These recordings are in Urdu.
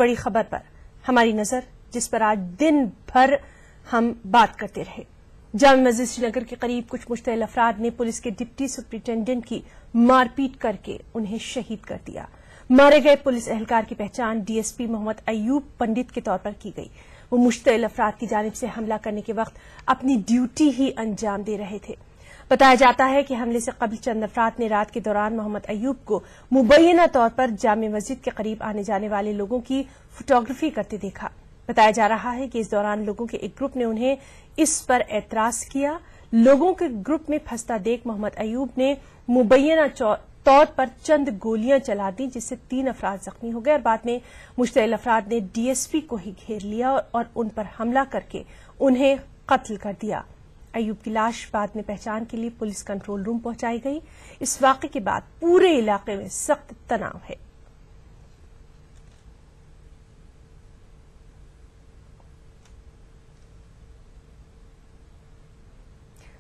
بڑی خبر پر ہماری نظر، جس پر آج دن بھر ہم بات کرتے رہے۔ جامع مسجد سری نگر کے قریب کچھ مشتعل افراد نے پولیس کے ڈپٹی سپرنٹینڈنٹ کی مار پیٹ کر کے انہیں شہید کر دیا۔ مارے گئے پولیس اہلکار کی پہچان D S P Mohammad Ayub Pandit کے طور پر کی گئی۔ وہ مشتعل افراد کی جانب سے حملہ کرنے کے وقت اپنی ڈیوٹی ہی انجام دے رہے تھے۔ بتایا جاتا ہے کہ حملے سے قبل چند افراد نے رات کے دوران محمد ایوب کو مبینہ طور پر جامع مسجد کے قریب آنے جانے والے لوگوں کی فوٹوگرافی کرتے دیکھا۔ بتایا جا رہا ہے کہ اس دوران لوگوں کے ایک گروپ نے انہیں اس پر اعتراض کیا۔ لوگوں کے گروپ میں پھنستا دیکھ محمد ایوب نے مبینہ طور پر چند گولیاں چلا دیں، جس سے 3 افراد زخمی ہو گئے اور بعد میں مشتعل افراد نے ڈی ایس پی کو ہی گھیر لیا اور ان پر حملہ کر کے انہیں قتل کر دیا۔ ایوب کی لاش بعد میں پہچان کے لیے پولیس کنٹرول روم پہنچائی گئی۔ اس واقعے کے بعد پورے علاقے میں سخت تناؤ ہے۔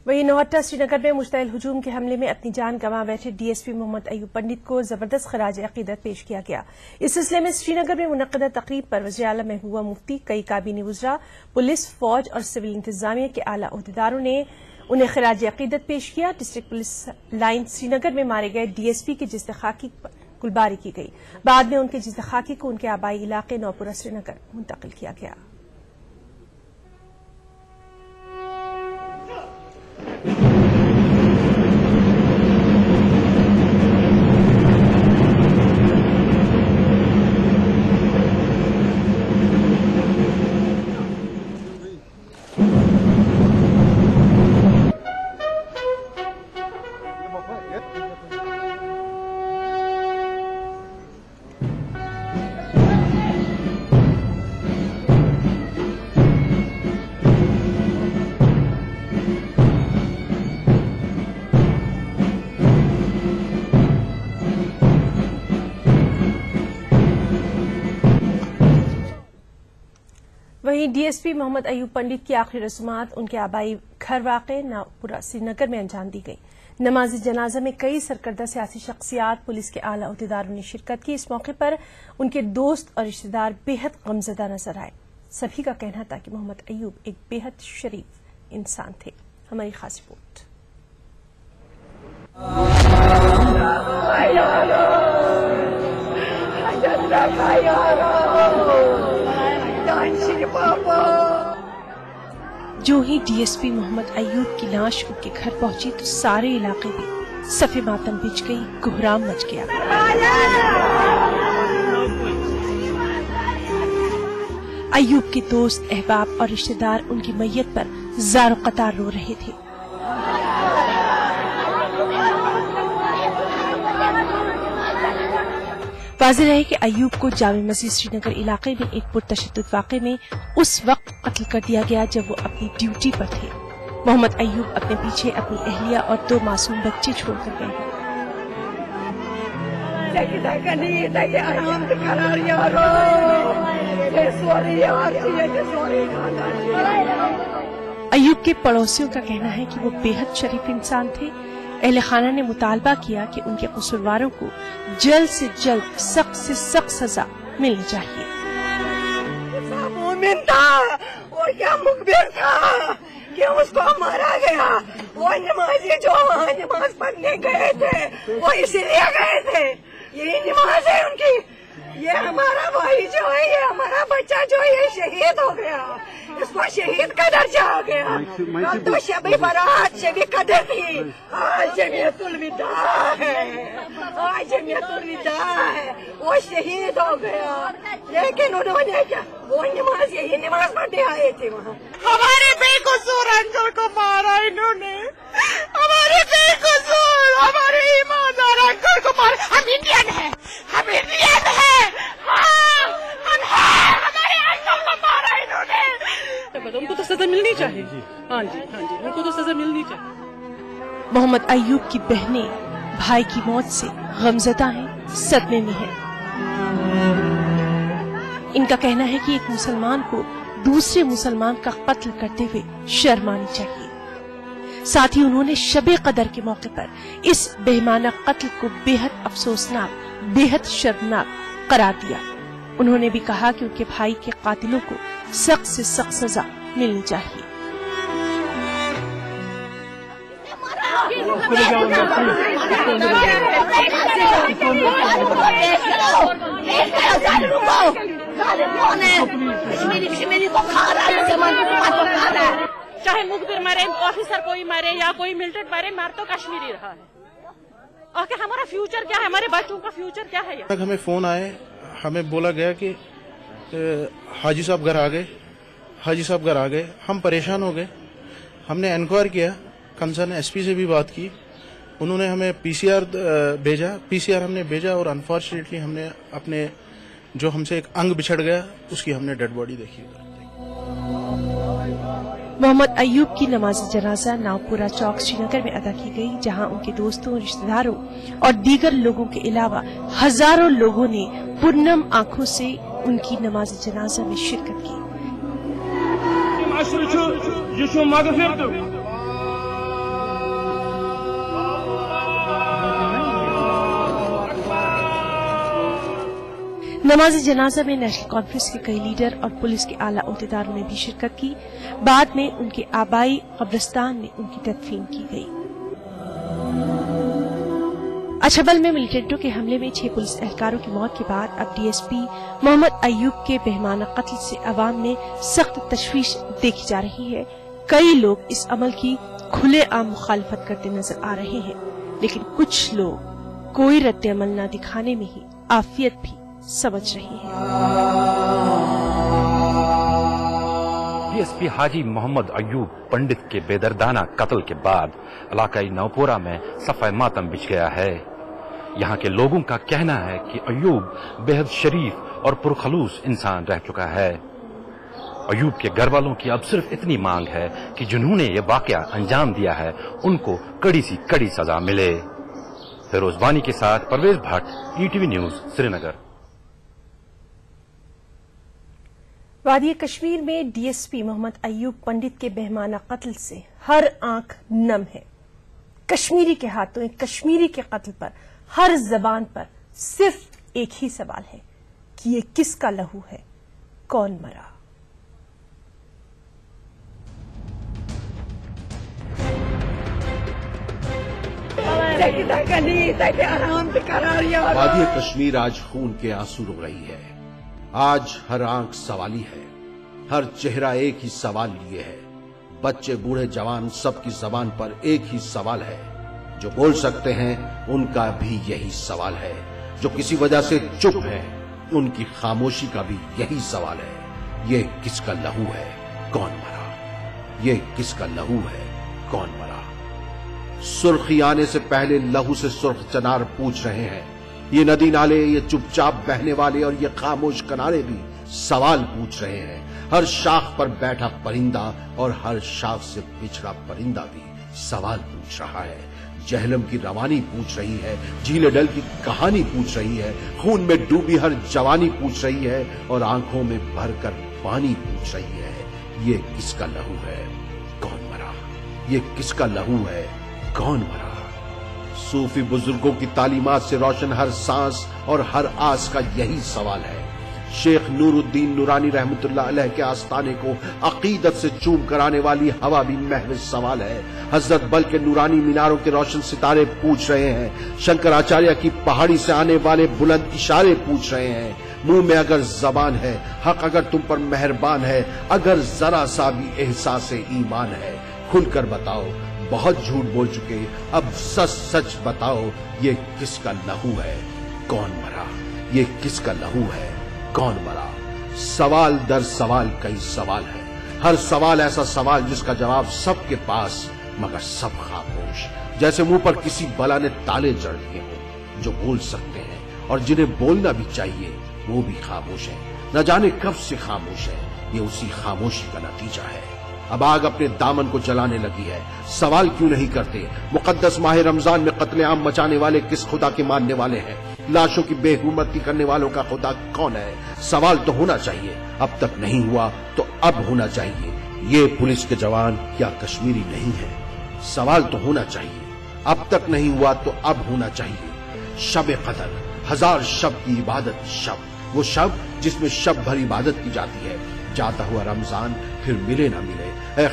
وہیں نوہٹا سری نگر میں مشتعل ہجوم کے حملے میں اپنی جان گنوا بیٹھے D S P Mohammad Ayub Pandit کو زبردست خراج عقیدت پیش کیا گیا۔ اس سلسلے میں سری نگر میں منعقدہ تقریب پر وزیر اعلی محبوبہ مفتی، کئی کابینی وزراء، پولیس، فوج اور سول انتظامیہ کے اعلی عہدیداروں نے انہیں خراج عقیدت پیش کیا۔ ڈسٹرکٹ پولیس لائن سری نگر میں مارے گئے ڈی ایس پی کے جسد خاکی پر گلباری کی گئی۔ بعد میں ان کے جسد خاکی کو ان کے آبائی علاقے نوپورہ سری نگر منتقل کیا گیا۔ وہیں D S P Mohammad Ayub Pandit کی آخری رسومات ان کے آبائی گھر واقع نوپورہ سری نگر میں انجام دی گئی۔ نماز جنازہ میں کئی سرکردہ سیاسی شخصیات، پولیس کے اعلی عہدیداروں نے شرکت کی۔ اس موقع پر ان کے دوست اور رشتہ دار بے حد غمزدہ نظر آئے۔ سبھی کا کہنا تھا کہ محمد ایوب ایک بے حد شریف انسان تھے۔ ہماری خاص رپورٹ۔ جو ہی D S P Mohammad Ayub کی لاش ان کے گھر پہنچی تو سارے علاقے میں صف ماتم بچ گئی، کوہرام مچ گیا۔ ایوب کے دوست، احباب اور رشتہ دار ان کی میت پر زار و قطار رو رہے تھے۔ واضح رہے کہ ایوب کو جامع مسجد سری نگر علاقے میں ایک پرتشدد واقعے میں اس وقت قتل کر دیا گیا جب وہ اپنی ڈیوٹی پر تھے۔ محمد ایوب اپنے پیچھے اپنی اہلیہ اور 2 معصوم بچے چھوڑ کر گئے ہیں۔ ایوب کے پڑوسیوں کا کہنا ہے کہ وہ بے حد شریف انسان تھے۔ اہل خانہ نے مطالبہ کیا کہ ان کے قصورواروں کو جلد سے جلد سخت سے سخت سزا ملنی چاہیے۔ مومن تھا اور کیا مخبر تھا کہ اس کو مارا گیا۔ وہ نمازی جو وہاں نماز پڑھنے گئے تھے وہ اسی لیے گئے تھے، یہی نماز ہے ان کی۔ یہ ہمارا بھائی جو ہے، یہ ہمارا بچہ جو ہے شہید ہو گیا، اس کو شہید کا درجہ ہو گیا۔ اب تو شب برات، شب قدر تھی، آج جمعیت الوداع ہے، آج جمعیت الوداع ہے، وہ شہید ہو گیا۔ لیکن انہوں نے کیا، وہ نماز، یہی نماز پڑھنے آئے تھے وہاں۔ ہمارے بے قصور انکل کو مارا انہوں نے، ہمارے بے قصور، ہمارے ایماندار انکل کو مارا۔ ہم انڈین ہیں، ہم انڈین ہیں، ہاں ہم ہیں، ہمارے انکل کو مارا انہوں نے۔ ان کو تو سزا ملنی چاہیے۔ ہاں جی ہاں جی، ان کو تو سزا ملنی چاہیے۔ محمد ایوب کی بہنیں بھائی کی موت سے غمزدہ ہیں، صدمے میں ہیں۔ ان کا کہنا ہے کہ ایک مسلمان کو دوسرے مسلمان کا قتل کرتے ہوئے شرم آنی چاہیے۔ ساتھ ہی انہوں نے شب قدر کے موقع پر اس بہیمانہ قتل کو بے حد افسوسناک، بے حد شرمناک قرار دیا۔ انہوں نے بھی کہا کہ ان کے بھائی کے قاتلوں کو سخت سے سخت سزا ملنی چاہیے۔ چاہے مخبر مرے، آفیسر کوئی مرے یا کوئی ملٹنٹ مرے، مر تو کشمیری رہا ہے۔ اور کہ ہمارا فیوچر کیا ہے، ہمارے بچوں کا فیوچر کیا ہے؟ ہمیں فون آئے، ہمیں بولا گیا کہ حاجی صاحب گھر آ گئے، ہم پریشان ہو گئے۔ ہم نے انکوائر کیا، کنسرن ایس پی سے بھی بات کی، انہوں نے ہمیں پی سی آر ہم نے بھیجا، اور انفارچونیٹلی ہم نے اپنے جو ہم سے ایک انگ بچھڑ گیا اس کی ہم نے ڈیڈ باڈی دیکھی۔ محمد ایوب کی نماز جنازہ ناؤپورہ چوک سری نگر میں ادا کی گئی، جہاں ان کے دوستوں، رشتہ داروں اور دیگر لوگوں کے علاوہ ہزاروں لوگوں نے پرنم آنکھوں سے ان کی نماز جنازہ میں شرکت کی۔ نماز جنازہ میں نیشنل کانفرنس کے کئی لیڈر اور پولیس کے اعلیٰ عہدیداروں نے بھی شرکت کی۔ بعد میں ان کے آبائی قبرستان میں ان کی تدفین کی گئی۔ اچھبل میں ملیٹنٹوں کے حملے میں 6 پولیس اہلکاروں کی موت کے بعد اب D S P Mohammad Ayub کے بہیمانہ قتل سے عوام میں سخت تشویش دیکھی جا رہی ہے۔ کئی لوگ اس عمل کی کھلے عام مخالفت کرتے نظر آ رہے ہیں، لیکن کچھ لوگ کوئی رد عمل نہ دکھانے میں ہی عافیت بھی سمجھ رہی ہے۔ ڈی ایس پی حاجی محمد ایوب پنڈت کے بے دردانہ قتل کے بعد علاقائی نوپورہ میں صفحہ ماتم بچھ گیا ہے۔ یہاں کے لوگوں کا کہنا ہے کہ ایوب بے حد شریف اور پرخلوص انسان رہ چکا ہے۔ ایوب کے گھر والوں کی اب صرف اتنی مانگ ہے کہ جنہوں نے یہ واقعہ انجام دیا ہے ان کو کڑی سی کڑی سزا ملے۔ فیروز بانی کے ساتھ Parvez Bhat, E T V news, Srinagar. وادی کشمیر میں D S P Mohammad Ayub Pandit کے بہیمانہ قتل سے ہر آنکھ نم ہے۔ کشمیری کے ہاتھوں ایک کشمیری کے قتل پر ہر زبان پر صرف ایک ہی سوال ہے کہ یہ کس کا لہو ہے، کون مرا؟ وادی کشمیر آج خون کے آنسو رو رہی ہے۔ آج ہر آنکھ سوالی ہے، ہر چہرہ ایک ہی سوال لیے ہے۔ بچے، بوڑھے، جوان، سب کی زبان پر ایک ہی سوال ہے۔ جو بول سکتے ہیں ان کا بھی یہی سوال ہے، جو کسی وجہ سے چپ ہیں ان کی خاموشی کا بھی یہی سوال ہے، یہ کس کا لہو ہے، کون مرا؟ یہ کس کا لہو ہے، کون مرا؟ سرخی آنے سے پہلے لہو سے سرخ چنار پوچھ رہے ہیں۔ یہ ندی نالے، یہ چپ چاپ بہنے والے اور یہ خاموش کنارے بھی سوال پوچھ رہے ہیں۔ ہر شاخ پر بیٹھا پرندہ اور ہر شاخ سے بچھڑا پرندہ بھی سوال پوچھ رہا ہے۔ جہلم کی روانی پوچھ رہی ہے، جھیل ڈل کی کہانی پوچھ رہی ہے، خون میں ڈوبی ہر جوانی پوچھ رہی ہے اور آنکھوں میں بھر کر پانی پوچھ رہی ہے، یہ کس کا لہو ہے، کون مرا؟ یہ کس کا لہو ہے، کون مرا؟ صوفی بزرگوں کی تعلیمات سے روشن ہر سانس اور ہر آس کا یہی سوال ہے۔ شیخ نور الدین نورانی رحمت اللہ علیہ کے آستانے کو عقیدت سے چوم کرانے والی ہوا بھی محض سوال ہے۔ حضرت بل کے نورانی میناروں کے روشن ستارے پوچھ رہے ہیں۔ شنکراچاریہ کی پہاڑی سے آنے والے بلند اشارے پوچھ رہے ہیں۔ منہ میں اگر زبان ہے، حق اگر تم پر مہربان ہے، اگر ذرا سا بھی احساس ایمان ہے، کھل کر بتاؤ، بہت جھوٹ بول چکے، اب سچ سچ بتاؤ، یہ کس کا لہو ہے، کون مرا؟ یہ کس کا لہو ہے، کون مرا؟ سوال در سوال کئی سوال ہے، ہر سوال ایسا سوال جس کا جواب سب کے پاس مگر سب خاموش، جیسے منہ پر کسی بلا نے تالے جڑ دیے ہوں۔ جو بول سکتے ہیں اور جنہیں بولنا بھی چاہیے وہ بھی خاموش ہیں، نہ جانے کب سے خاموش ہے، یہ اسی خاموشی کا نتیجہ ہے۔ اب آگ اپنے دامن کو جلانے لگی ہے، سوال کیوں نہیں کرتے؟ مقدس ماہ رمضان میں قتل عام مچانے والے کس خدا کے ماننے والے ہیں؟ لاشوں کی بے حرمتی کرنے والوں کا خدا کون ہے؟ سوال تو ہونا چاہیے، اب تک نہیں ہوا تو اب ہونا چاہیے۔ یہ پولیس کے جوان کیا کشمیری نہیں ہے؟ سوال تو ہونا چاہیے، اب تک نہیں ہوا تو اب ہونا چاہیے۔ شب قدر، ہزار شب کی عبادت شب، وہ شب جس میں شب بھر عبادت کی جاتی ہے. جاتا ہوا رمضان پھر ملے نہ ملے. اے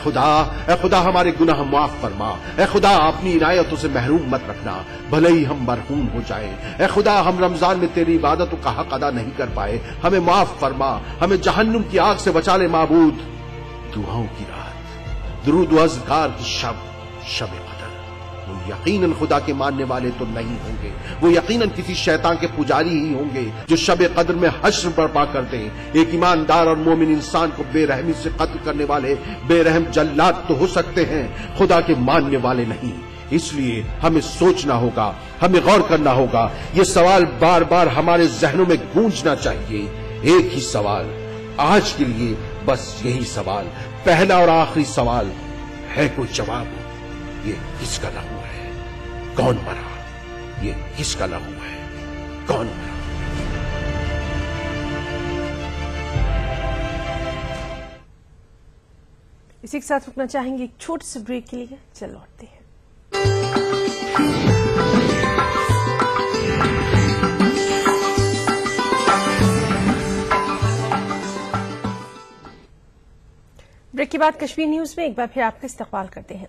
خدا ہمارے گناہ معاف فرما. اے خدا اپنی عنایتوں سے محروم مت رکھنا بھلے ہی ہم مرحوم ہو جائیں. اے خدا ہم رمضان میں تیری عبادتوں کا حق ادا نہیں کر پائے, ہمیں معاف فرما. ہمیں جہنم کی آگ سے بچا لے معبود. دعاؤں کی رات, درود و اذکار کی شب قدر. وہ یقیناً خدا کے ماننے والے تو نہیں ہوں گے, وہ یقیناً کسی شیطان کے پجاری ہی ہوں گے جو شب قدر میں حشر برپا کر دیں. ایک ایماندار اور مومن انسان کو بے رحمی سے قتل کرنے والے بے رحم جلاد تو ہو سکتے ہیں, خدا کے ماننے والے نہیں. اس لیے ہمیں سوچنا ہوگا, ہمیں غور کرنا ہوگا. یہ سوال بار بار ہمارے ذہنوں میں گونجنا چاہیے. ایک ہی سوال آج کے لیے, بس یہی سوال, پہلا اور آخری سوال ہے. کوئی جواب؟ یہ کس کا لہو ہے؟ کون مرا؟ یہ کس کا لہو ہے؟ کون مرا؟ اسی کے ساتھ رکنا چاہیں گے ایک چھوٹے سے بریک کے لیے. چل لوٹتے ہیں. بریک کے بعد کشمیر نیوز میں ایک بار پھر آپ کا استقبال کرتے ہیں.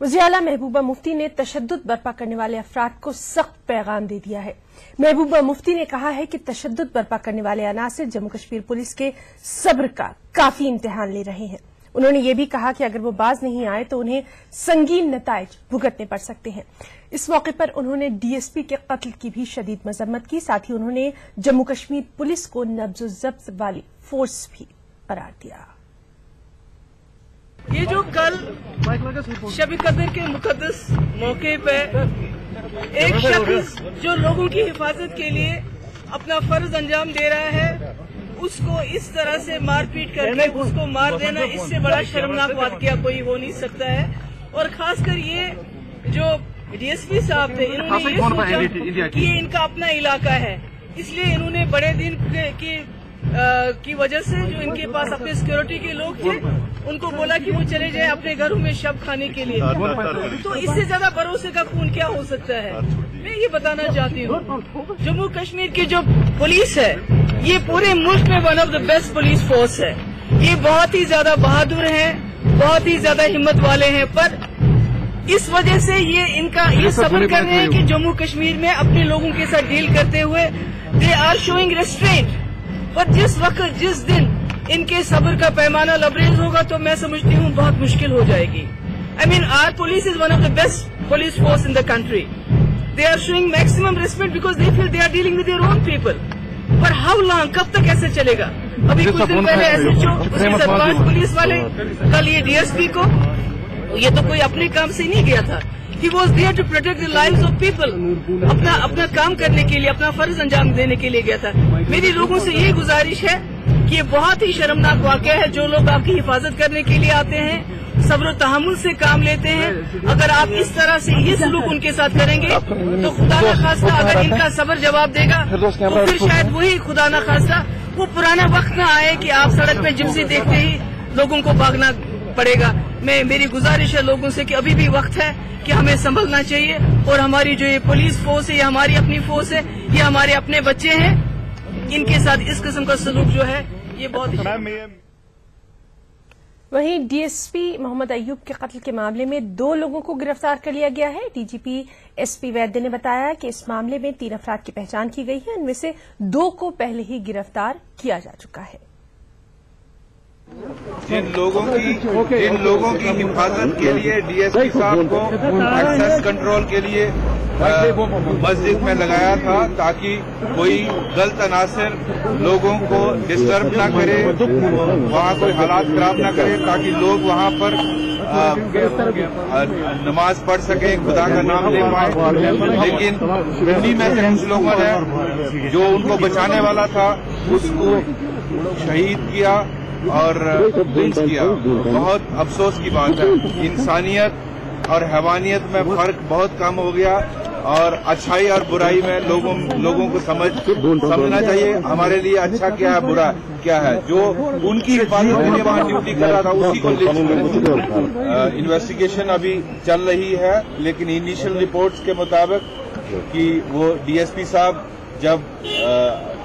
وزیر اعلیٰ محبوبہ مفتی نے تشدد برپا کرنے والے افراد کو سخت پیغام دے دیا ہے. محبوبہ مفتی نے کہا ہے کہ تشدد برپا کرنے والے عناصر جموں کشمیر پولیس کے صبر کا کافی امتحان لے رہے ہیں. انہوں نے یہ بھی کہا کہ اگر وہ باز نہیں آئے تو انہیں سنگین نتائج بھگتنے پڑ سکتے ہیں. اس موقع پر انہوں نے ڈی ایس پی کے قتل کی بھی شدید مذمت کی. ساتھ ہی انہوں نے جموں کشمیر پولیس کو نبض و ضبط والی فورس بھی قرار دیا. یہ جو کل شب قدر کے مقدس موقع پہ ایک شخص جو لوگوں کی حفاظت کے لیے اپنا فرض انجام دے رہا ہے, اس کو اس طرح سے مار پیٹ کر کے اس کو مار دینا, اس سے بڑا شرمناک واقعہ کوئی ہو نہیں سکتا ہے. اور خاص کر یہ جو ڈی ایس پی صاحب تھے, انہوں نے یہ سوچا کہ یہ ان کا اپنا علاقہ ہے, اس لیے انہوں نے بڑے دن کی وجہ سے جو ان کے پاس اپنے سیکورٹی کے لوگ تھے ان کو بولا کہ وہ چلے جائیں اپنے گھروں میں شب کھانے کے لیے. تو اس سے زیادہ بھروسے کا خون کیا ہو سکتا ہے؟ میں یہ بتانا چاہتی ہوں, جموں کشمیر کی جو پولیس ہے یہ پورے ملک میں one of the best police force ہے. یہ بہت ہی زیادہ بہادر ہیں, بہت ہی زیادہ ہمت والے ہیں, پر اس وجہ سے یہ صبر کر رہے ہیں کہ جموں کشمیر میں اپنے لوگوں کے ساتھ ڈیل کرتے ہوئے دے آر شوئنگ ریسٹرینٹ. پر جس وقت جس دن ان کے صبر کا پیمانہ لبریز ہوگا تو میں سمجھتی ہوں بہت مشکل ہو جائے گی. I mean our police is one of the best police force in the country. They are showing maximum respect because they feel they are dealing with their own people. پر ہاؤ لانگ, کب تک ایسے چلے گا؟ ابھی کچھ دن پہلے ایس ایچ او اس کے ساتھ 5 پولیس والے, کل یہ ڈی ایس پی کو, یہ تو کوئی اپنے کام سے نہیں گیا تھا. He was there to protect the lives of people. اپنا کام کرنے کے لیے, اپنا فرض انجام دینے کے لیے گیا تھا. میری لوگوں سے یہ گزارش ہے کہ یہ بہت ہی شرمناک واقعہ ہے. جو لوگ آپ کی حفاظت کرنے کے لیے آتے ہیں, صبر و تحمل سے کام لیتے ہیں, اگر آپ اس طرح سے یہ سلوک ان کے ساتھ کریں گے تو خدا نہ خواستہ اگر ان کا صبر جواب دے گا تو پھر شاید وہی خدا نہ خواستہ وہ پرانا وقت نہ آئے کہ آپ سڑک پہ جپسی دیکھتے ہی لوگوں کو بھاگنا پڑے گا. میری گزارش ہے لوگوں سے کہ ابھی بھی وقت ہے کہ ہمیں سنبھلنا چاہیے, اور ہماری جو یہ پولیس فورس ہے, یہ ہماری اپنی فورس ہے, یہ ہمارے اپنے بچے ہیں, ان کے ساتھ اس قسم کا سلوک جو ہے یہ بہت. وہیں D S P Mohammad Ayub کے قتل کے معاملے میں 2 لوگوں کو گرفتار کر لیا گیا ہے. D G P S P ویدیہ نے بتایا کہ اس معاملے میں 3 افراد کی پہچان کی گئی ہے, ان میں سے 2 کو پہلے ہی گرفتار کیا جا چکا ہے. جن لوگوں کی حفاظت کے لیے ڈی ایس پی صاحب کو ایکسیس کنٹرول کے لیے مسجد میں لگایا تھا تاکہ کوئی غلط عناصر لوگوں کو ڈسٹرب نہ کرے, وہاں کوئی حالات خراب نہ کرے, تاکہ لوگ وہاں پر نماز پڑھ سکیں, خدا کا نام لے پائیں. لیکن انہی میں سے کچھ لوگوں نے جو ان کو بچانے والا تھا اس کو شہید کیا اور لنچ کیا. بہت افسوس کی بات ہے. انسانیت اور حیوانیت میں فرق بہت کم ہو گیا, اور اچھائی اور برائی میں لوگوں کو سمجھنا چاہیے ہمارے لیے اچھا کیا ہے, برا کیا ہے. جو ان کی حفاظت کے لیے وہاں ڈیوٹی کر رہا تھا اسی کو لنچ کیا. انویسٹیگیشن ابھی چل رہی ہے, لیکن انیشل رپورٹس کے مطابق کہ وہ ڈی ایس پی صاحب جب